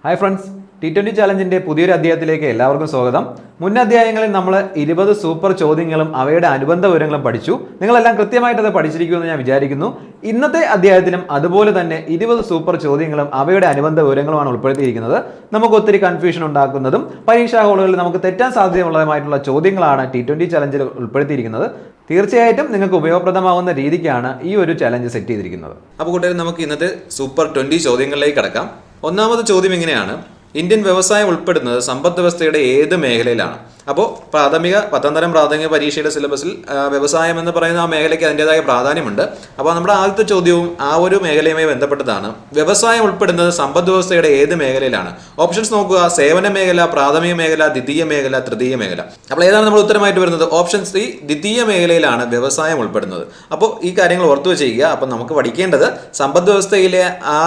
Hi friends, T20 ചാലഞ്ചിന്റെ പുതിയൊരു അധ്യായത്തിലേക്ക് എല്ലാവർക്കും സ്വാഗതം. മുൻ അധ്യായങ്ങളിൽ നമ്മൾ 20 സൂപ്പർ ചോദ്യങ്ങളും അവയുടെ അനുബന്ധ വിവരങ്ങളും പഠിച്ചു. നിങ്ങളെല്ലാം കൃത്യമായിട്ട് അത് പഠിച്ചിരിക്കുമെന്ന് ഞാൻ വിചാരിക്കുന്നു. ഇന്നത്തെ അധ്യായത്തിലും അതുപോലെ തന്നെ 20 സൂപ്പർ ചോദ്യങ്ങളും അവയുടെ അനുബന്ധ വിവരങ്ങളുമാണ് ഉൾപ്പെടുത്തിയിരിക്കുന്നത്. നമുക്ക് ഒത്തിരി കൺഫ്യൂഷൻ ഉണ്ടാക്കുന്നതും പരീക്ഷാ ഹാളുകളിൽ നമുക്ക് തെറ്റാൻ സാധ്യതയുള്ളതുമായിട്ടുള്ള ചോദ്യങ്ങളാണ് T20 ചാലഞ്ചിൽ ഉൾപ്പെടുത്തിയിരിക്കുന്നത്. തീർച്ചയായിട്ടും നിങ്ങൾക്ക് ഉപയോഗപ്രദമാവുന്ന രീതിക്കാണ് ഈ ഒരു ചലഞ്ച് സെറ്റ് ചെയ്തിരിക്കുന്നത്. അപ്പോൾ കൂട്ടുകാരെ, നമുക്ക് ഇന്നത്തെ സൂപ്പർ 20 ചോദ്യങ്ങളിലേക്ക് കടക്കാം. ഒന്നാമത്തെ ചോദ്യം ഇങ്ങനെയാണ്: ഇന്ത്യൻ വ്യവസായം ഉൾപ്പെടുന്നത് സമ്പദ് വ്യവസ്ഥയുടെ ഏത് മേഖലയിലാണ്? അപ്പോൾ പത്താം തരം പ്രാഥമിക പരീക്ഷയുടെ സിലബസിൽ വ്യവസായം എന്ന് പറയുന്ന ആ മേഖലയ്ക്ക് അതിൻ്റെതായ പ്രാധാന്യമുണ്ട്. അപ്പോൾ നമ്മുടെ ആദ്യത്തെ ചോദ്യവും ആ ഒരു മേഖലയുമായി ബന്ധപ്പെട്ടതാണ്. വ്യവസായം ഉൾപ്പെടുന്നത് സമ്പദ് വ്യവസ്ഥയുടെ ഏത് മേഖലയിലാണ്? ഓപ്ഷൻസ് നോക്കുക: സേവന മേഖല, പ്രാഥമിക മേഖല, ദ്വിതീയ മേഖല, തൃതീയ മേഖല. അപ്പോൾ ഏതാണ് നമ്മൾ ഉത്തരമായിട്ട് വരുന്നത്? ഓപ്ഷൻ സി, ദ്വിതീയ മേഖലയിലാണ് വ്യവസായം ഉൾപ്പെടുന്നത്. അപ്പോൾ ഈ കാര്യങ്ങൾ ഓർത്തു വെച്ചിരിക്കുക. അപ്പോൾ നമുക്ക് പഠിക്കേണ്ടത് സമ്പദ് വ്യവസ്ഥയിലെ ആ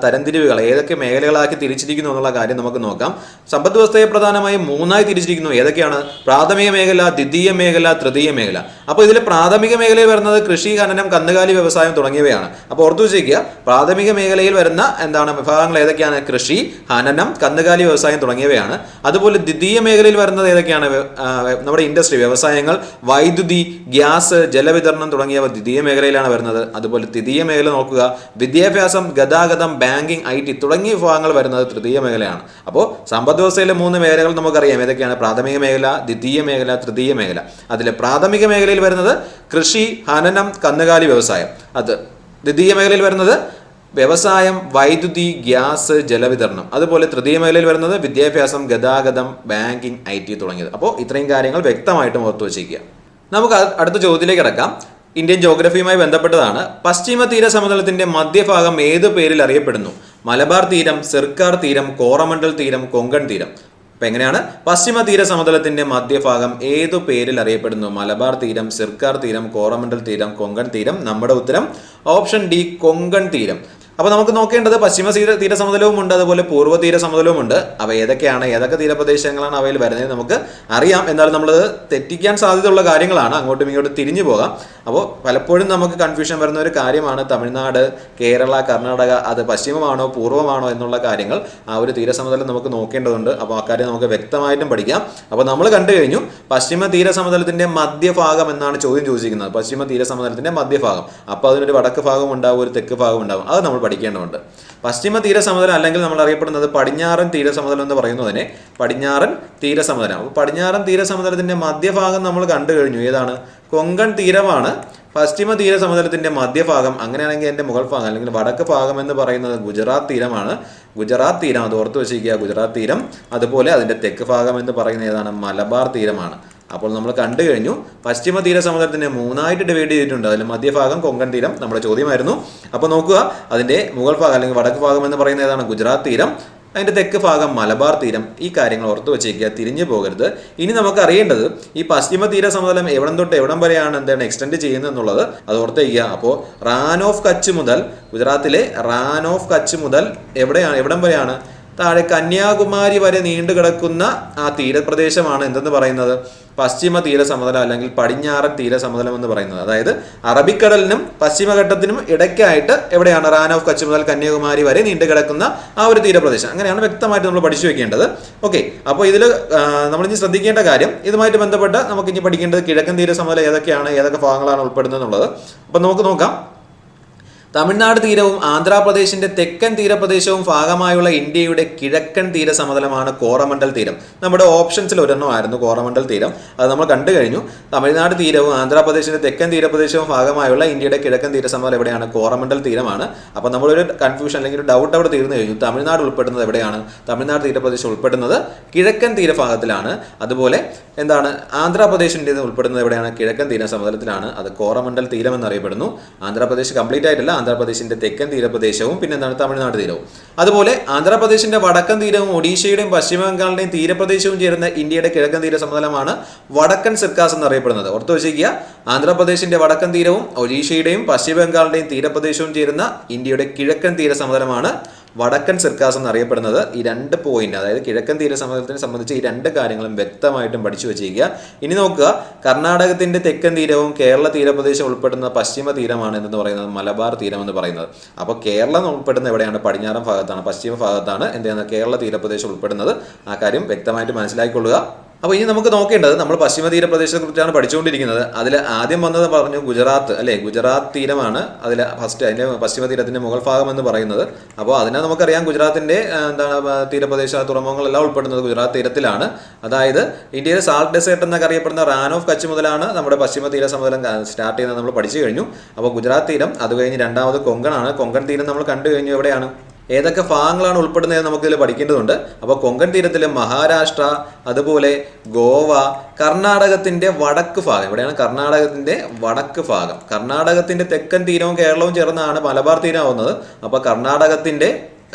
തരംതിരിവുകൾ ഏതൊക്കെ മേഖലകളാക്കി തിരിച്ചിരിക്കുന്നു എന്നുള്ള കാര്യം നമുക്ക് നോക്കാം. സമ്പദ് വ്യവസ്ഥയെ പ്രധാനമായും മൂന്നായി തിരിച്ചിരിക്കുന്നു. ഏതൊക്കെയാണ്? പ്രാഥമിക മേഖല, ദ്വിതീയ മേഖല, തൃതീയ മേഖല. അപ്പോൾ ഇതിൽ പ്രാഥമിക മേഖലയിൽ വരുന്നത് കൃഷി, ഖനനം, കന്നുകാലി വ്യവസായം തുടങ്ങിയവയാണ്. അപ്പോൾ ഓർത്തു വെച്ചിരിക്കുക, പ്രാഥമിക മേഖലയിൽ വരുന്ന വിഭാഗങ്ങൾ ഏതൊക്കെയാണ്? കൃഷി, ഖനനം, കന്നുകാലി വ്യവസായം തുടങ്ങിയവയാണ്. അതുപോലെ ദ്വിതീയ മേഖലയിൽ വരുന്നത് ഏതൊക്കെയാണ്? നമ്മുടെ ഇൻഡസ്ട്രി, വ്യവസായങ്ങൾ, വൈദ്യുതി, ഗ്യാസ്, ജലവിതരണം തുടങ്ങിയവ ദ്വിതീയ മേഖലയിലാണ് വരുന്നത്. അതുപോലെ തൃതീയ മേഖല നോക്കുക: വിദ്യാഭ്യാസം, ഗതാഗതം, ബാങ്കിങ്, IT തുടങ്ങിയ വിഭാഗങ്ങൾ വരുന്നത് തൃതീയ മേഖലയാണ്. അപ്പോൾ സമ്പദ് വ്യവസ്ഥയിലെ 3 മേഖലകൾ നമുക്കറിയാം. ഏതൊക്കെയാണ്? പ്രാഥമിക മേഖല, ദ്വിതീയ മേഖല, തൃതീയ മേഖല. അതിലെ പ്രാഥമിക മേഖലയിൽ വരുന്നത് കൃഷി, ഖനനം, കന്നുകാലി വ്യവസായം. അത് ദ്വിതീയ മേഖലയിൽ വരുന്നത് വ്യവസായം, വൈദ്യുതി, ഗ്യാസ്, ജലവിതരണം. അതുപോലെ തൃതീയ മേഖലയിൽ വരുന്നത് വിദ്യാഭ്യാസം, ഗതാഗതം, ബാങ്കിങ്, IT തുടങ്ങിയത്. അപ്പോൾ ഇത്രയും കാര്യങ്ങൾ വ്യക്തമായിട്ടും ഓർത്തു വച്ചിരിക്കുക. നമുക്ക് അടുത്ത ചോദ്യത്തിലേക്ക് കിടക്കാം. ഇന്ത്യൻ ജോഗ്രഫിയുമായി ബന്ധപ്പെട്ടതാണ്. പശ്ചിമ തീര സമതലത്തിന്റെ മധ്യഭാഗം ഏത് പേരിൽ അറിയപ്പെടുന്നു? മലബാർ തീരം, സിർക്കാർ തീരം, കോറമണ്ടൽ തീരം, കൊങ്കൺ തീരം. അപ്പൊ എങ്ങനെയാണ്? പശ്ചിമ തീര സമതലത്തിന്റെ മധ്യഭാഗം ഏതു പേരിൽ അറിയപ്പെടുന്നു? മലബാർ തീരം, സിർക്കാർ തീരം, കോറമണ്ടൽ തീരം, കൊങ്കൺ തീരം. നമ്മുടെ ഉത്തരം ഓപ്ഷൻ ഡി, കൊങ്കൺ തീരം. അപ്പോൾ നമുക്ക് നോക്കേണ്ടത് പശ്ചിമ തീര സമതലവും ഉണ്ട്, അതുപോലെ പൂർവ്വ തീര സമതലവും ഉണ്ട്. അവ ഏതൊക്കെയാണ്, ഏതൊക്കെ തീരപ്രദേശങ്ങളാണ് അവയിൽ വരുന്നത് നമുക്ക് അറിയാം. എന്നാലും നമ്മളത് തെറ്റിക്കാൻ സാധ്യതയുള്ള കാര്യങ്ങളാണ്. അങ്ങോട്ടും ഇങ്ങോട്ടും തിരിഞ്ഞു പോകാം. അപ്പോൾ പലപ്പോഴും നമുക്ക് കൺഫ്യൂഷൻ വരുന്ന ഒരു കാര്യമാണ് തമിഴ്നാട്, കേരള, കർണാടക അത് പശ്ചിമമാണോ പൂർവ്വമാണോ എന്നുള്ള കാര്യങ്ങൾ. ആ ഒരു തീരസമതലം നമുക്ക് നോക്കേണ്ടതുണ്ട്. അപ്പോൾ ആ കാര്യം നമുക്ക് വ്യക്തമായിട്ടും പഠിക്കാം. അപ്പോൾ നമ്മൾ കണ്ടു കഴിഞ്ഞു പശ്ചിമ തീര സമതലത്തിന്റെ മധ്യഭാഗം എന്നാണ് ചോദ്യം ചോദിച്ചിരിക്കുന്നത്. പശ്ചിമ തീര സമതലത്തിന്റെ മധ്യഭാഗം. അപ്പോൾ അതിനൊരു വടക്ക് ഭാഗം ഉണ്ടാവും, ഒരു തെക്ക് ഭാഗം ഉണ്ടാവും. അത് നമ്മൾ പഠിക്കേണ്ടതുണ്ട്. പശ്ചിമ തീരസമതലം അല്ലെങ്കിൽ നമ്മൾ അറിയപ്പെടുന്നത് പടിഞ്ഞാറൻ തീരസമതലം എന്ന് പറയുന്നതിനെ പടിഞ്ഞാറൻ തീരസമതലം. അപ്പോൾ പടിഞ്ഞാറൻ തീരസമതലത്തിന്റെ മധ്യഭാഗം നമ്മൾ കണ്ടു കഴിഞ്ഞു. ഏതാണ്? കൊങ്കൺ തീരമാണ് പശ്ചിമ തീരസമതലത്തിന്റെ മധ്യഭാഗം. അങ്ങനെയാണെങ്കിൽ എൻ്റെ മുകൾ ഭാഗം അല്ലെങ്കിൽ വടക്ക് ഭാഗം എന്ന് പറയുന്നത് ഗുജറാത്ത് തീരമാണ്. ഗുജറാത്ത് തീരം, അത് ഓർത്ത് വെച്ചിരിക്കുക, ഗുജറാത്ത് തീരം. അതുപോലെ അതിൻ്റെ തെക്ക് ഭാഗം എന്ന് പറയുന്നത് ഏതാണ്? മലബാർ തീരമാണ്. അപ്പോൾ നമ്മൾ കണ്ടു കഴിഞ്ഞു പശ്ചിമ തീര സമതലത്തിനെ 3ആയിട്ട് ഡിവൈഡ് ചെയ്തിട്ടുണ്ട്. അതിൽ മധ്യഭാഗം കൊങ്കൺ തീരം നമ്മുടെ ചോദ്യമായിരുന്നു. അപ്പോൾ നോക്കുക, അതിൻ്റെ മുകൾ ഭാഗം അല്ലെങ്കിൽ വടക്ക് ഭാഗം എന്ന് പറയുന്നത് ഏതാണ്? ഗുജറാത്ത് തീരം. അതിൻ്റെ തെക്ക് ഭാഗം മലബാർ തീരം. ഈ കാര്യങ്ങൾ ഓർത്ത് വെച്ചേക്കുക, തിരിഞ്ഞു പോകരുത്. ഇനി നമുക്ക് അറിയേണ്ടത് ഈ പശ്ചിമ തീര സമതലം എവിടം തൊട്ട് എവിടം വരെയാണ് എക്സ്റ്റെൻഡ് ചെയ്യുന്നത് എന്നുള്ളത് അത് ഓർത്ത് വയ്ക്കുക. അപ്പോൾ റാൻ ഓഫ് കച്ച് മുതൽ, ഗുജറാത്തിലെ റാൻ ഓഫ് കച്ച് മുതൽ എവിടം വരെയാണ്? താഴെ കന്യാകുമാരി വരെ നീണ്ടു കിടക്കുന്ന ആ തീരപ്രദേശമാണ് എന്തെന്ന് പറയുന്നത്? പശ്ചിമ തീര സമതലം അല്ലെങ്കിൽ പടിഞ്ഞാറൻ തീര സമതലം എന്ന് പറയുന്നത്. അതായത് അറബിക്കടലിനും പശ്ചിമഘട്ടത്തിനും ഇടയ്ക്കായിട്ട് എവിടെയാണ്? റാൻ ഓഫ് കച്ച് മുതൽ കന്യാകുമാരി വരെ നീണ്ടു കിടക്കുന്ന ആ ഒരു തീരപ്രദേശം. അങ്ങനെയാണ് വ്യക്തമായിട്ട് നമ്മൾ പഠിച്ചു വെക്കേണ്ടത്. ഓക്കെ, അപ്പോൾ ഇതിൽ നമ്മളിനി ശ്രദ്ധിക്കേണ്ട കാര്യം, ഇതുമായിട്ട് ബന്ധപ്പെട്ട് നമുക്ക് ഇനി പഠിക്കേണ്ടത് കിഴക്കൻ തീര സമതലം ഏതൊക്കെയാണ്, ഏതൊക്കെ ഭാഗങ്ങളാണ് ഉൾപ്പെടുന്നത് എന്നുള്ളത്. അപ്പം നമുക്ക് നോക്കാം. തമിഴ്നാട് തീരവും ആന്ധ്രാപ്രദേശിന്റെ തെക്കൻ തീരപ്രദേശവും ഭാഗമായുള്ള ഇന്ത്യയുടെ കിഴക്കൻ തീര സമതലമാണ് കോറമണ്ടൽ തീരം. നമ്മുടെ ഓപ്ഷൻസിൽ ഒരെണ്ണമായിരുന്നു കോറമണ്ടൽ തീരം. അത് നമ്മൾ കണ്ടു കഴിഞ്ഞു. തമിഴ്നാട് തീരവും ആന്ധ്രാപ്രദേശിന്റെ തെക്കൻ തീരപ്രദേശവും ഭാഗമായുള്ള ഇന്ത്യയുടെ കിഴക്കൻ തീര സമതലം എവിടെയാണ്? കോറമണ്ടൽ തീരമാണ്. അപ്പോൾ നമ്മളൊരു കൺഫ്യൂഷൻ അല്ലെങ്കിൽ ഒരു ഡൗട്ട് അവിടെ തീർന്നു കഴിഞ്ഞു. തമിഴ്നാട് ഉൾപ്പെടുന്നത് എവിടെയാണ്? തമിഴ്നാട് തീരപ്രദേശം ഉൾപ്പെടുന്നത് കിഴക്കൻ തീരഭാഗത്തിലാണ്. അതുപോലെ എന്താണ്? ആന്ധ്രാപ്രദേശിൻ്റെ ഉൾപ്പെടുന്നത് എവിടെയാണ്? കിഴക്കൻ തീര സമതലത്തിലാണ്. അത് കോറമണ്ടൽ തീരം എന്നറിയപ്പെടുന്നു. ആന്ധ്രാപ്രദേശ് കംപ്ലീറ്റ് ആയിട്ടില്ല. ആന്ധ്രാപ്രദേശിന്റെ തെക്കൻ തീരപ്രദേശവും പിന്നെ എന്താണ്? തമിഴ്നാട് തീരവും. അതുപോലെ ആന്ധ്രാപ്രദേശിന്റെ വടക്കൻ തീരവും ഒഡീഷയുടെയും പശ്ചിമ ബംഗാളിന്റെയും തീരപ്രദേശവും ചേരുന്ന ഇന്ത്യയുടെ കിഴക്കൻ തീര സമതലമാണ് വടക്കൻ സിർക്കാസ് എന്നറിയപ്പെടുന്നത്. ഓർത്തു വെച്ചിരിക്കുക, ആന്ധ്രാപ്രദേശിന്റെ വടക്കൻ തീരവും ഒഡീഷയുടെയും പശ്ചിമ ബംഗാളിന്റെയും തീരപ്രദേശവും ചേരുന്ന ഇന്ത്യയുടെ കിഴക്കൻ തീര സമതലമാണ് വടക്കൻ സിർക്കാസ് എന്നറിയപ്പെടുന്നത്. ഈ 2 പോയിന്റ്, അതായത് കിഴക്കൻ തീരസമതലത്തിനെ സംബന്ധിച്ച് ഈ 2 കാര്യങ്ങളും വ്യക്തമായിട്ടും പഠിച്ചു വെച്ചിരിക്കുക. ഇനി നോക്കുക, കർണാടകത്തിന്റെ തെക്കൻ തീരവും കേരള തീരപ്രദേശം ഉൾപ്പെടുന്ന പശ്ചിമ തീരമാണ് എന്ന് പറയുന്നത് മലബാർ തീരം എന്ന് പറയുന്നത്. അപ്പോൾ കേരളം ഉൾപ്പെടുന്ന എവിടെയാണ്? പടിഞ്ഞാറൻ ഭാഗത്താണ്, പശ്ചിമ ഭാഗത്താണ് എന്ത് ചെയ്യുന്നത്? കേരള തീരപ്രദേശം ഉൾപ്പെടുന്നത്. ആ കാര്യം വ്യക്തമായിട്ട് മനസ്സിലാക്കിക്കൊള്ളുക. അപ്പോൾ ഇനി നമുക്ക് നോക്കേണ്ടത്, നമ്മൾ പശ്ചിമ തീരപ്രദേശത്തെ കുറിച്ചാണ് പഠിച്ചുകൊണ്ടിരിക്കുന്നത്. അതിൽ ആദ്യം വന്നത് പറഞ്ഞു ഗുജറാത്ത് അല്ലേ, ഗുജറാത്ത് തീരമാണ് അതിൽ ഫസ്റ്റ്, അതിൻ്റെ പശ്ചിമ തീരത്തിൻ്റെ മുകൾ ഭാഗം എന്ന് പറയുന്നത്. അപ്പോൾ അതിനെ നമുക്കറിയാം, ഗുജറാത്തിൻ്റെ തീരപ്രദേശ തുറമുഖങ്ങളെല്ലാം ഉൾപ്പെടുന്നത് ഗുജറാത്ത് തീരത്തിലാണ്. അതായത് ഇന്ത്യയിലെ സാൾട്ട് ഡെസേർട്ട് എന്നൊക്കെ അറിയപ്പെടുന്ന റാൻ ഓഫ് കച്ച് മുതലാണ് നമ്മുടെ പശ്ചിമ തീര സമതലം സ്റ്റാർട്ട് ചെയ്യുന്നത്, നമ്മൾ പഠിച്ചു കഴിഞ്ഞു. അപ്പോൾ ഗുജറാത്ത് തീരം, അത് കഴിഞ്ഞ് രണ്ടാമത് കൊങ്കണാണ്. കൊങ്കൺ തീരം നമ്മൾ കണ്ടു കഴിഞ്ഞു. എവിടെയാണ്, ഏതൊക്കെ ഭാഗങ്ങളാണ് ഉൾപ്പെടുന്നത് നമുക്കിതിൽ പഠിക്കേണ്ടതുണ്ട്. അപ്പോൾ കൊങ്കൺ തീരത്തിൽ മഹാരാഷ്ട്ര, അതുപോലെ ഗോവ, കർണാടകത്തിൻ്റെ വടക്ക് ഭാഗം, ഇവിടെയാണ് കർണാടകത്തിൻ്റെ വടക്ക് ഭാഗം. കർണാടകത്തിൻ്റെ തെക്കൻ തീരവും കേരളവും ചേർന്നാണ് മലബാർ തീരമാവുന്നത്. അപ്പോൾ കർണാടകത്തിൻ്റെ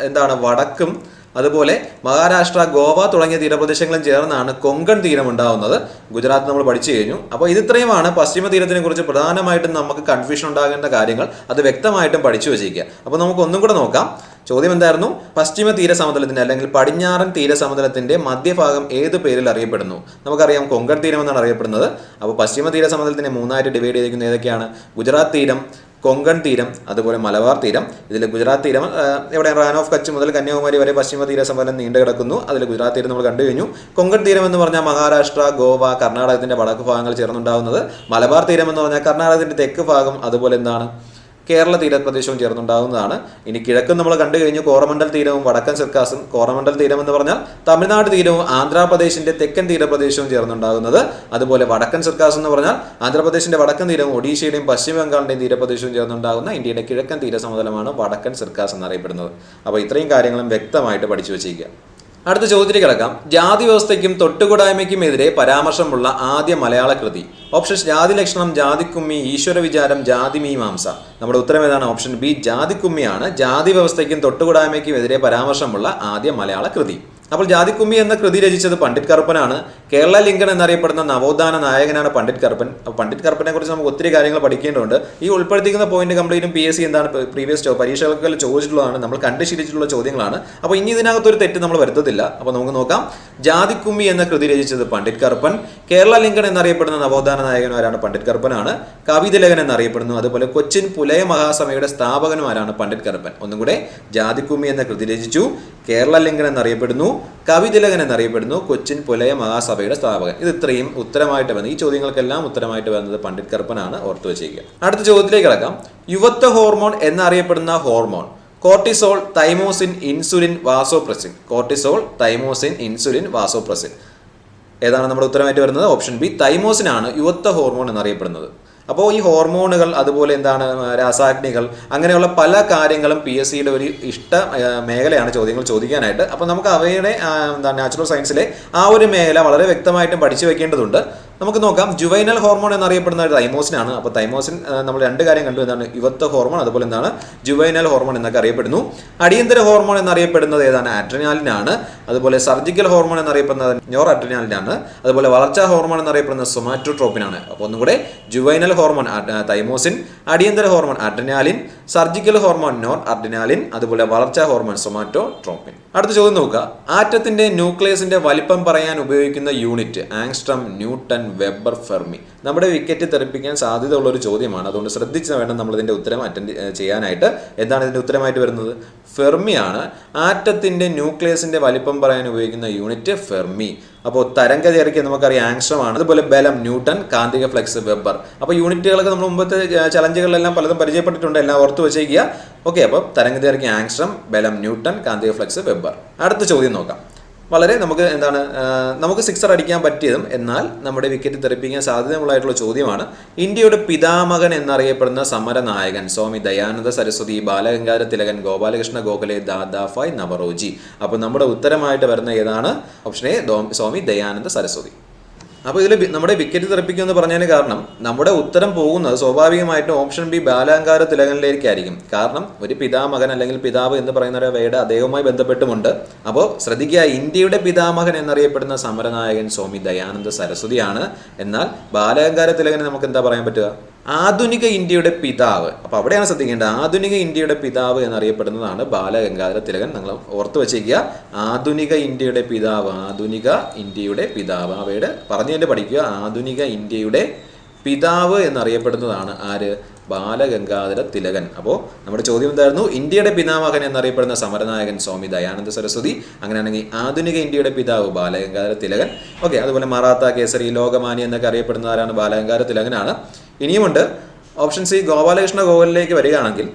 വടക്കും അതുപോലെ മഹാരാഷ്ട്ര, ഗോവ തുടങ്ങിയ തീരപ്രദേശങ്ങളും ചേർന്നാണ് കൊങ്കൺ തീരം ഉണ്ടാവുന്നത്. ഗുജറാത്ത് നമ്മൾ പഠിച്ചു കഴിഞ്ഞു. അപ്പോൾ ഇത്രയുമാണ് പശ്ചിമ തീരത്തിനെ കുറിച്ച് പ്രധാനമായിട്ടും നമുക്ക് കൺഫ്യൂഷൻ ഉണ്ടാകേണ്ട കാര്യങ്ങൾ. അത് വ്യക്തമായിട്ടും പഠിച്ചു വെച്ചിരിക്കുക. അപ്പോൾ നമുക്ക് ഒന്നും കൂടെ നോക്കാം. ചോദ്യം എന്തായിരുന്നു? പശ്ചിമ തീര സമതലത്തിന്റെ അല്ലെങ്കിൽ പടിഞ്ഞാറൻ തീര സമതലത്തിന്റെ മധ്യഭാഗം ഏത് പേരിൽ അറിയപ്പെടുന്നു? നമുക്കറിയാം, കൊങ്കൺ തീരം എന്നാണ് അറിയപ്പെടുന്നത്. അപ്പോൾ പശ്ചിമ തീര സമതലത്തിനെ 3ആയിട്ട് ഡിവൈഡ് ചെയ്തിരിക്കുന്നത് ഏതൊക്കെയാണ്? ഗുജറാത്ത് തീരം, കൊങ്കൺ തീരം, അതുപോലെ മലബാർ തീരം. ഇതിൽ ഗുജറാത്ത് തീരം എവിടെ റാൻ ഓഫ് കച്ച് മുതൽ കന്യാകുമാരി വരെ പശ്ചിമ തീര സമതലം നീണ്ടു കിടക്കുന്നു. അതിൽ ഗുജറാത്ത് തീരം നമ്മൾ കണ്ടു കഴിഞ്ഞു. കൊങ്കൺ തീരം എന്ന് പറഞ്ഞാൽ മഹാരാഷ്ട്ര, ഗോവ, കർണാടകത്തിന്റെ വടക്ക് ഭാഗങ്ങൾ ചേർന്നുണ്ടാകുന്നത്. മലബാർ തീരം എന്ന് പറഞ്ഞാൽ കർണാടകത്തിന്റെ തെക്ക് ഭാഗം, അതുപോലെ കേരള തീരപ്രദേശവും ചേർന്നുണ്ടാകുന്നതാണ്. ഇനി കിഴക്കും നമ്മൾ കണ്ടു കഴിഞ്ഞു, കോറമണ്ടൽ തീരവും വടക്കൻ സിർക്കാസും. കോറമണ്ടൽ തീരം എന്ന് പറഞ്ഞാൽ തമിഴ്നാട് തീരവും ആന്ധ്രാപ്രദേശിന്റെ തെക്കൻ തീരപ്രദേശവും ചേർന്നുണ്ടാകുന്നത്. അതുപോലെ വടക്കൻ സിർക്കാസ് എന്ന് പറഞ്ഞാൽ ആന്ധ്രാപ്രദേശിന്റെ വടക്കൻ തീരവും ഒഡീഷയുടെയും പശ്ചിമ ബംഗാളിന്റെയും തീരപ്രദേശവും ചേർന്നുണ്ടാകുന്ന ഇന്ത്യയുടെ കിഴക്കൻ തീരസമതലമാണ് വടക്കൻ സിർക്കാസ് എന്നറിയപ്പെടുന്നത്. അപ്പോൾ ഇത്രയും കാര്യങ്ങളും വ്യക്തമായിട്ട് പഠിച്ചു വെച്ചിരിക്കുക. അടുത്ത ചോദ്യത്തിലേക്ക് കിടക്കാം. ജാതി വ്യവസ്ഥയ്ക്കും തൊട്ടുകൂടായ്മയ്ക്കും എതിരെ പരാമർശമുള്ള ആദ്യ മലയാള കൃതി. ഓപ്ഷൻസ്: ജാതി ലക്ഷണം, ജാതിക്കുമ്മി, ഈശ്വര വിചാരം, ജാതി മീമാംസ. നമ്മുടെ ഉത്തരം ഏതാണ്? ഓപ്ഷൻ ബി, ജാതിക്കുമ്മിയാണ് ജാതി വ്യവസ്ഥയ്ക്കും തൊട്ടുകൂടായ്മയ്ക്കും എതിരെ പരാമർശമുള്ള ആദ്യ മലയാള കൃതി. അപ്പോൾ ജാതിക്കുമ്മി എന്ന കൃതി രചിച്ചത് പണ്ഡിറ്റ് കറുപ്പനാണ്. കേരള ലിങ്കൺ എന്നറിയപ്പെടുന്ന നവോത്ഥാന നായകനാണ് പണ്ഡിറ്റ് കറുപ്പൻ. അപ്പോൾ പണ്ഡിറ്റ് കറുപ്പനെ കുറിച്ച് നമുക്ക് ഒത്തിരി കാര്യങ്ങൾ പഠിക്കേണ്ടതുണ്ട്. ഈ ഉൾപ്പെടുത്തിക്കുന്ന പോയിന്റ് കംപ്ലീറ്റും PSC പ്രീവിയസ് പരീക്ഷകൾക്ക് ചോദിച്ചിട്ടുള്ളതാണ്, നമ്മൾ കണ്ടുശീലിച്ചിട്ടുള്ള ചോദ്യങ്ങളാണ്. അപ്പോൾ ഇനി ഇതിനകത്തൊരു തെറ്റ് നമ്മൾ വരുത്തത്തില്ല. അപ്പോൾ നമുക്ക് നോക്കാം. ജാതിക്കുമ്മി എന്ന കൃതി രചിച്ചത് പണ്ഡിറ്റ് കറുപ്പൻ. കേരള ലിങ്കൺ എന്നറിയപ്പെടുന്ന നവോത്ഥാന നായകന്മാരാണ് പണ്ഡിറ്റ് കറുപ്പനാണ്. കവിതിലകൻ എന്നറിയപ്പെടുന്നു. അതുപോലെ കൊച്ചിൻ പുലയ മഹാസഭയുടെ സ്ഥാപകന്മാരാണ് പണ്ഡിറ്റ് കറുപ്പൻ. ഒന്നും കൂടെ, ജാതിക്കുമ്മി എന്ന കൃതി രചിച്ചു, കേരള ലിങ്കൺ എന്നറിയപ്പെടുന്നു, കവിതിലകൻ എന്നറിയപ്പെടുന്നു, കൊച്ചിൻ പുലയ മഹാസഭയുടെ സ്ഥാപകൻ. ഇത് ഇത്രയും ഉത്തരമായിട്ട് വന്നത്, ഈ ചോദ്യങ്ങൾക്കെല്ലാം ഉത്തരമായിട്ട് വന്നത് പണ്ഡിറ്റ് കറുപ്പനാണ്. ഓർത്തു വെച്ചിരിക്കുക. അടുത്ത ചോദ്യത്തിലേക്ക് കിടക്കാം. യുവത്വ ഹോർമോൺ എന്നറിയപ്പെടുന്ന hormone. Cortisol, thymosin, insulin, vasopressin. Cortisol, thymosin, insulin, vasopressin. ഏതാണ് നമ്മുടെ ഉത്തരമായിട്ട് വരുന്നത്? ഓപ്ഷൻ ബി, തൈമോസിൻ ആണ് യുവത്വ ഹോർമോൺ എന്നറിയപ്പെടുന്നത്. അപ്പോൾ ഈ ഹോർമോണുകൾ, അതുപോലെ രാസാഗ്നികൾ, അങ്ങനെയുള്ള പല കാര്യങ്ങളും PSCയുടെ ഒരു ഇഷ്ട മേഖലയാണ് ചോദ്യങ്ങൾ ചോദിക്കാനായിട്ട്. അപ്പോൾ നമുക്ക് അവയുടെ നാച്ചുറൽ സയൻസിലെ ആ ഒരു മേഖല വളരെ വ്യക്തമായിട്ടും പഠിച്ചു വെക്കേണ്ടതുണ്ട്. നമുക്ക് നോക്കാം. ജുവൈനൽ ഹോർമോൺ എന്നറിയപ്പെടുന്ന ഒരു തൈമോസിനാണ്. അപ്പോൾ തൈമോസിൻ നമ്മൾ 2 കാര്യം കണ്ടു. യുവത്വ ഹോർമോൺ, അതുപോലെ ജുവൈനൽ ഹോർമോൺ എന്നൊക്കെ അറിയപ്പെടുന്നു. അടിയന്തര ഹോർമോൺ എന്നറിയപ്പെടുന്നത് അഡ്രിനാലിനാണ്. അതുപോലെ സർജിക്കൽ ഹോർമോൺ എന്നറിയപ്പെടുന്നത് നോർ അഡ്രിനാലിനാണ്. അതുപോലെ വളർച്ചാ ഹോർമോൺ എന്നറിയപ്പെടുന്നത് സൊമാറ്റോട്രോപ്പിനാണ്. അപ്പോൾ ഒന്നുകൂടെ, ജുവൈനൽ ഹോർമോൺ തൈമോസിൻ, അടിയന്തര hormone adrenaline, surgical hormone nor adrenaline, അതുപോലെ വളർച്ചാ ഹോർമോൺ സൊമാറ്റോട്രോപ്പിൻ. അടുത്ത ചോദ്യം നോക്കുക. ആറ്റത്തിന്റെ ന്യൂക്ലിയസിന്റെ വലിപ്പം പറയാൻ ഉപയോഗിക്കുന്ന unit. Angstrom, newton, weber, fermi. നമ്മുടെ വിക്കറ്റ് തെറിപ്പിക്കാൻ സാധ്യത ഉള്ള ഒരു ചോദ്യമാണ്. അതുകൊണ്ട് ശ്രദ്ധിച്ച് വേണം നമ്മൾ ഇതിന്റെ ഉത്തരം അറ്റൻഡ് ചെയ്യാനായിട്ട്. എന്താണ് ഇതിന്റെ ഉത്തരമായിട്ട് വരുന്നത്? ഫെർമിയാണ്. ആറ്റത്തിന്റെ ന്യൂക്ലിയസിന്റെ വലിപ്പം പറയാൻ ഉപയോഗിക്കുന്ന യൂണിറ്റ് ഫെർമി. അപ്പോൾ തരംഗദൈർഘ്യം നമുക്കറിയാം ആങ്സ്ട്രം ആണ്. അതുപോലെ ബലം ന്യൂട്ടൺ, കാന്തിക ഫ്ലക്സ് വെബർ. അപ്പോൾ യൂണിറ്റുകളൊക്കെ നമ്മൾ മുമ്പത്തെ ചലഞ്ചുകളിലെല്ലാം പലതും പരിചയപ്പെട്ടിട്ടുണ്ട്, എല്ലാം ഓർത്ത് വെച്ചേക്കുക. ഓക്കെ, അപ്പോൾ തരംഗദൈർഘ്യം ആങ്സ്ട്രം, ബലം ന്യൂട്ടൺ, കാന്തിക ഫ്ലക്സ് വെബർ. അടുത്ത ചോദ്യം നോക്കാം. വളരെ നമുക്ക് സിക്സർ അടിക്കാൻ പറ്റിയതും എന്നാൽ നമ്മുടെ വിക്കറ്റ് തെറിപ്പിക്കാൻ സാധ്യതയുള്ളതായിട്ടുള്ള ചോദ്യമാണ്. ഇന്ത്യയുടെ പിതാമകൻ എന്നറിയപ്പെടുന്ന സമരനായകൻ. സ്വാമി ദയാനന്ദ സരസ്വതി, ബാലഗംഗാധര തിലകൻ, ഗോപാലകൃഷ്ണ ഗോഖലെ, ദാദാഭായ് നവറോജി. അപ്പോൾ നമ്മുടെ ഉത്തരമായിട്ട് വരുന്ന ഏതാണ്? Option A, Swami Dayananda Saraswati. അപ്പോൾ ഇതിൽ നമ്മുടെ വിക്കറ്റ് തെറിപ്പിക്കുമെന്ന് പറഞ്ഞതിന് കാരണം നമ്മുടെ ഉത്തരം പോകുന്നത് സ്വാഭാവികമായിട്ടും ഓപ്ഷൻ ബി, ബാലഗംഗാധര തിലകനിലേക്കായിരിക്കും. കാരണം ഒരു പിതാമകൻ അല്ലെങ്കിൽ പിതാവ് എന്ന് പറയുന്ന ഒരു വേർഡ് അദ്ദേഹവുമായി ബന്ധപ്പെട്ടുമുണ്ട്. അപ്പോൾ ശ്രദ്ധിക്കുക, ഇന്ത്യയുടെ പിതാമകൻ എന്നറിയപ്പെടുന്ന സമരനായകൻ സ്വാമി ദയാനന്ദ സരസ്വതിയാണ്. എന്നാൽ ബാലഗംഗാധര തിലകനെ നമുക്ക് എന്താ പറയാൻ പറ്റുക? ആധുനിക ഇന്ത്യയുടെ പിതാവ്. അപ്പോൾ അവിടെയാണ് ശ്രദ്ധിക്കേണ്ടത്. ആധുനിക ഇന്ത്യയുടെ പിതാവ് എന്നറിയപ്പെടുന്നതാണ് ബാലഗംഗാധര തിലകൻ. നിങ്ങൾ ഓർത്ത് വെച്ചേക്കുക. ആധുനിക ഇന്ത്യയുടെ പിതാവ്, ആധുനിക ഇന്ത്യയുടെ പിതാവ്. അവയുടെ പറഞ്ഞു തന്നെ പഠിക്കുക. ആധുനിക ഇന്ത്യയുടെ പിതാവ് എന്നറിയപ്പെടുന്നതാണ് ആര്? ബാലഗംഗാധര തിലകൻ. അപ്പോൾ നമ്മുടെ ചോദ്യം എന്തായിരുന്നു? ഇന്ത്യയുടെ പിതാമഹൻ എന്നറിയപ്പെടുന്ന സമരനായകൻ സ്വാമി ദയാനന്ദ സരസ്വതി. അങ്ങനെയാണെങ്കിൽ ആധുനിക ഇന്ത്യയുടെ പിതാവ് ബാലഗംഗാധര തിലകൻ. ഓക്കെ, അതുപോലെ മറാത്ത കേസരി, ലോകമാന്യ എന്നൊക്കെ അറിയപ്പെടുന്ന ആരാണ്? ബാലഗംഗാധര തിലകനാണ്. ഇനിയുമുണ്ട് ഓപ്ഷൻ സി ഗോപാലകൃഷ്ണ ഗോഖലയിലേക്ക് വരികയാണെങ്കിൽ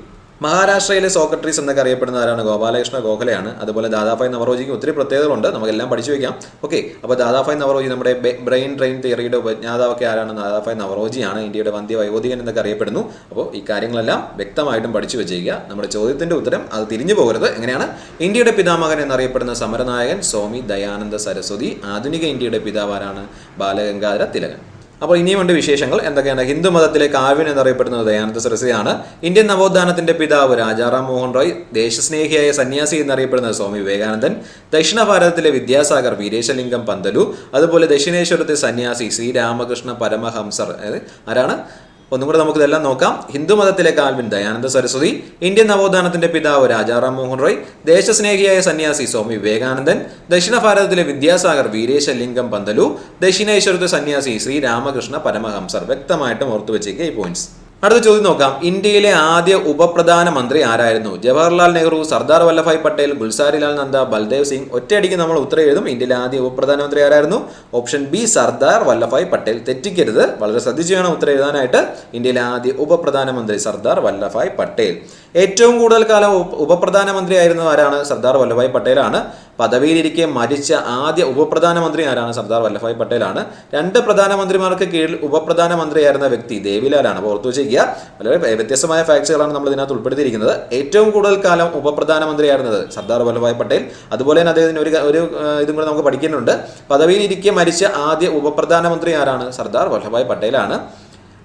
മഹാരാഷ്ട്രയിലെ സോക്രട്ടീസ് എന്നൊക്കെ അറിയപ്പെടുന്ന ആരാണ്? ഗോപാലകൃഷ്ണ ഗോഖലെയാണ്. അതുപോലെ ദാദാഭായ് നവറോജിക്ക് ഒത്തിരി പ്രത്യേകതകളുണ്ട്, നമുക്കെല്ലാം പഠിച്ചു വയ്ക്കാം. ഓക്കെ, അപ്പോൾ ദാദാഭായ് നവറോജി നമ്മുടെ ബ്രെയിൻ ട്രെയിൻ തിയറിയുടെ ഉപജ്ഞാതാവൊക്കെ ആരാണ്? ദാദാഭായ് നവറോജിയാണ്. ഇന്ത്യയുടെ വന്ധ്യ വയോധികൻ എന്നൊക്കെ അറിയപ്പെടുന്നു. അപ്പോൾ ഈ കാര്യങ്ങളെല്ലാം വ്യക്തമായിട്ടും പഠിച്ചു വെച്ചേക്കുക. നമ്മുടെ ചോദ്യത്തിന്റെ ഉത്തരം അത് തിരിഞ്ഞു പോകരുത്. എങ്ങനെയാണ്? ഇന്ത്യയുടെ പിതാമഹൻ എന്നറിയപ്പെടുന്ന സമരനായകൻ സ്വാമി ദയാനന്ദ സരസ്വതി. ആധുനിക ഇന്ത്യയുടെ പിതാവ് ആരാണ്? ബാലഗംഗാധര തിലകൻ. അപ്പോൾ ഇനിയുമുണ്ട് വിശേഷങ്ങൾ. എന്തൊക്കെയാണ്? ഹിന്ദു മതത്തിലെ കാവ്യൻ എന്നറിയപ്പെടുന്നത് ദയാനന്ദ സരസ്വതിയാണ്. ഇന്ത്യൻ നവോത്ഥാനത്തിന്റെ പിതാവ് രാജാറാം മോഹൻ റോയ്. ദേശസ്നേഹിയായ സന്യാസി എന്നറിയപ്പെടുന്നത് സ്വാമി വിവേകാനന്ദൻ. ദക്ഷിണ ഭാരതത്തിലെ വിദ്യാസാഗർ വീരേശലിംഗം പന്തലു. അതുപോലെ ദക്ഷിണേശ്വരത്തെ സന്യാസി ശ്രീരാമകൃഷ്ണ പരമഹംസർ. ആരാണ്? ഒന്നും കൂടെ നമുക്ക് ഇതെല്ലാം നോക്കാം. ഹിന്ദു മതത്തിലെ കാൽവിൻ ദയാനന്ദ സരസ്വതി. ഇന്ത്യൻ നവോത്ഥാനത്തിന്റെ പിതാവ് രാജാറാം മോഹൻ റോയ്. ദേശസ്നേഹിയായ സന്യാസി സ്വാമി വിവേകാനന്ദൻ. ദക്ഷിണ ഭാരതത്തിലെ വിദ്യാസാഗർ വീരേശലിംഗം പന്തലു. ദക്ഷിണേശ്വരത്തെ സന്യാസി ശ്രീ രാമകൃഷ്ണ പരമഹംസർ. വ്യക്തമായിട്ടും ഓർത്തു വെച്ചേക്കുക ഈ പോയിന്റ്സ്. അടുത്ത ചോദ്യം നോക്കാം. ഇന്ത്യയിലെ ആദ്യ ഉപപ്രധാനമന്ത്രി ആരായിരുന്നു? ജവഹർലാൽ നെഹ്റു, സർദാർ വല്ലഭായ് പട്ടേൽ, ഗുൽസാരിലാൽ നന്ദ, ബൽദേവ് സിംഗ്. ഒറ്റയടിക്ക് നമ്മൾ ഉത്തരം എഴുതും. ഇന്ത്യയിലെ ആദ്യ ഉപപ്രധാനമന്ത്രി ആരായിരുന്നു? Option B Sardar Vallabhbhai Patel. തെറ്റിക്കരുത്, വളരെ ശ്രദ്ധിച്ചു വേണം ഉത്തരം എഴുതാനായിട്ട്. ഇന്ത്യയിലെ ആദ്യ ഉപപ്രധാനമന്ത്രി സർദാർ വല്ലഭായ് പട്ടേൽ. ഏറ്റവും കൂടുതൽ കാലം ഉപപ്രധാനമന്ത്രി ആയിരുന്ന ആരാണ്? സർദാർ വല്ലഭായ് പട്ടേലാണ്. പദവിയിലിരിക്കെ മരിച്ച ആദ്യ ഉപപ്രധാനമന്ത്രി ആരാണ്? സർദാർ വല്ലഭായ് പട്ടേലാണ്. 2 പ്രധാനമന്ത്രിമാർക്ക് കീഴിൽ ഉപപ്രധാനമന്ത്രിയായിരുന്ന വ്യക്തി ദേവിലാലാണ്. അപ്പോൾ ഓർത്തു വെച്ചിരിക്കുക. വളരെ വ്യത്യസ്തമായ ഫാക്ട്സുകളാണ് നമ്മൾ ഇതിനകത്ത് ഉൾപ്പെടുത്തിയിരിക്കുന്നത്. ഏറ്റവും കൂടുതൽ കാലം ഉപപ്രധാനമന്ത്രിയായിരുന്നത് സർദാർ വല്ലഭായ് പട്ടേൽ. അതുപോലെ തന്നെ അദ്ദേഹത്തിന് ഒരു ഇതും കൂടെ നമുക്ക് പഠിക്കുന്നുണ്ട്. പദവിയിലിരിക്കെ മരിച്ച ആദ്യ ഉപപ്രധാനമന്ത്രി ആരാണ്? സർദാർ വല്ലഭായ് പട്ടേലാണ്.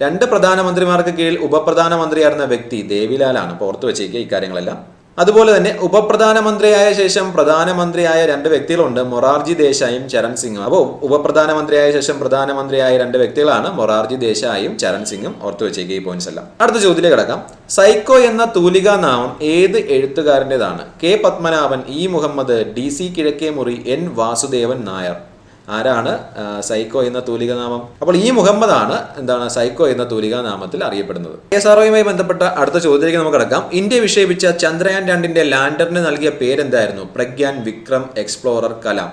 2 പ്രധാനമന്ത്രിമാർക്ക് കീഴിൽ ഉപപ്രധാനമന്ത്രിയായിരുന്ന വ്യക്തി ദേവിലാലാണ്. അപ്പോൾ ഓർത്തു വെച്ചേക്കുക ഇക്കാര്യങ്ങളെല്ലാം. അതുപോലെ തന്നെ ഉപപ്രധാനമന്ത്രിയായ ശേഷം പ്രധാനമന്ത്രിയായ 2 വ്യക്തികളുണ്ട്, മൊറാർജി ദേശായും ചരൺ സിംഗും. അപ്പോൾ ഉപപ്രധാനമന്ത്രിയായ ശേഷം പ്രധാനമന്ത്രിയായ 2 വ്യക്തികളാണ് മൊറാർജി ദേശായും ചരൺ സിംഗും. ഓർത്തു വെച്ചേക്കുക ഈ പോയിന്റ്സ് എല്ലാം. അടുത്ത ചോദ്യത്തിലേക്ക് കിടക്കാം. സൈക്കോ എന്ന തൂലികാ നാമം ഏത് എഴുത്തുകാരൻ്റെതാണ്? K Padmanabhan, E Muhammad, D C Kizhakkemuri, N Vasudevan Nair. ആരാണ് സൈക്കോ എന്ന തൂലികാനാമം? അപ്പോൾ ഈ മുഹമ്മദ് ആണ് എന്താണ് സൈക്കോ എന്ന തൂലികാനാമത്തിൽ അറിയപ്പെടുന്നത്. ISROയുമായി ബന്ധപ്പെട്ട അടുത്ത ചോദ്യത്തിലേക്ക് നമുക്ക് കടക്കാം. ഇന്ത്യ വിക്ഷേപിച്ച ചന്ദ്രയാൻ 2ന്റെ ലാൻഡറിന് നൽകിയ പേരെന്തായിരുന്നു? Pragyan, Vikram, explorer, Kalam.